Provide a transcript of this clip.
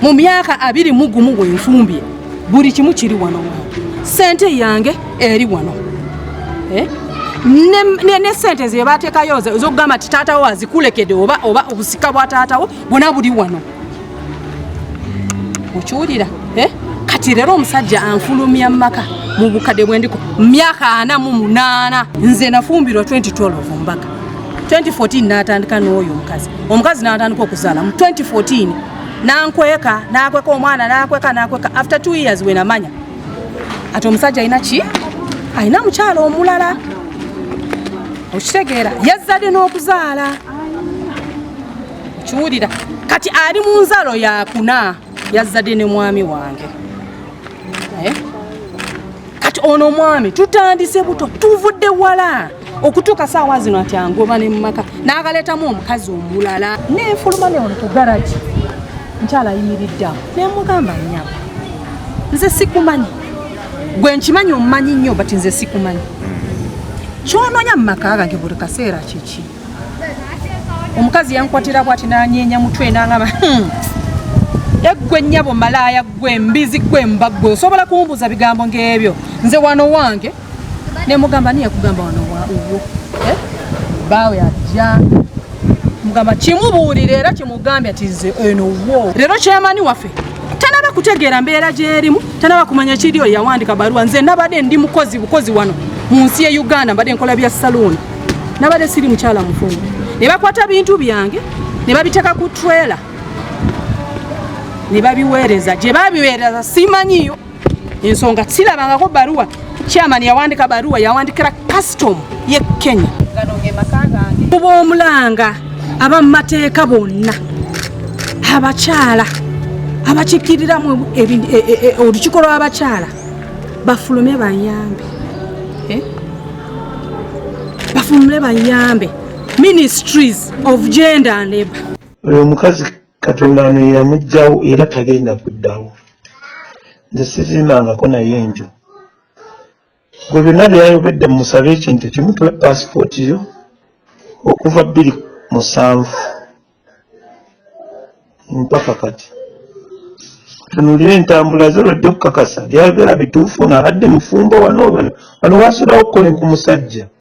mu myaka 21 gwe nfumbye buli kimu kiri wano sente yange eri wano ne sente ze bateekayo z'okugamba ti taatawo azikulekedde oba obusika bwa taatawo bwona buli wano okiwulira kati leero omusajja anfulumya maka mu bukadde bwe ndiko myaka 48 nze nafumbirwa 2012 mbaga 2014 n'atandika n'oyo omukazi n'atandika okuzaala mu 2014 nakweka omwana nakweka after 2 years we namanya ati omusajja alina mukyala omulala okitegeera yazzadde n'okuzaala okiwulira kati ali mu nzalo yakuna yazzadde ne mwami wange kati ono mwami tutandise buto tuvudde wala okutuuka saawa zino ati angoba ne mumaka n'agaleetamu omukazi omulala nenfuluma ne ono ku garagi nkyala ayimiriddeawo nemugamba nnyabo nze sikumanyi gwe nkimanyi omumanyi nnyo bati nze sikumanyi kyononya mu maka gange buli kaseera kiki omukazi yankwatira bwati nanyeenya mutwe nangamba eggwe nnyabo malaaya gwe mbizi gwe mbagwe osobola kumbuuza bigambo ng'ebyo nze wano wange nemugamba niye kugamba wano uwo baawe ajja mugamba kimubuulire era kimugambye ati nze eno wo leero kyamani waffe tanaba kutegeera mbeera gyerimu tanaba kumanya kiriyo yawandika baluwa nze nabadde ndi bukozi wano mu nsi ya Uganda mbadde nkola bya saloon nabadde siri mukyala mufumbo ne bakwata bintu byange ne babiteeka ku trailer ne babiweereza gye babiweereza simanyiyo ensonga sirabangako baluwa chairman yawandika baluwa yawandikira custom ye Kenya ganonge makagange kuba omulanga abamateeka bonna abakyala abakikirira mu olukiiko lw'abakyala bafulume bayambe bafulume bayambe ministries of gender and labor oyo mukazi Katonda yamugjawo era tagenda kuddawo nze sizimangako naye enjo gwe byonna byayogedde musabe ekintu kimutwe passport yo okuva 2007 mpaka kati tunulire entambula zolwadde okukakasa lyagera bituufu naabadde mufumbo wano wasulawo okukola ku musajja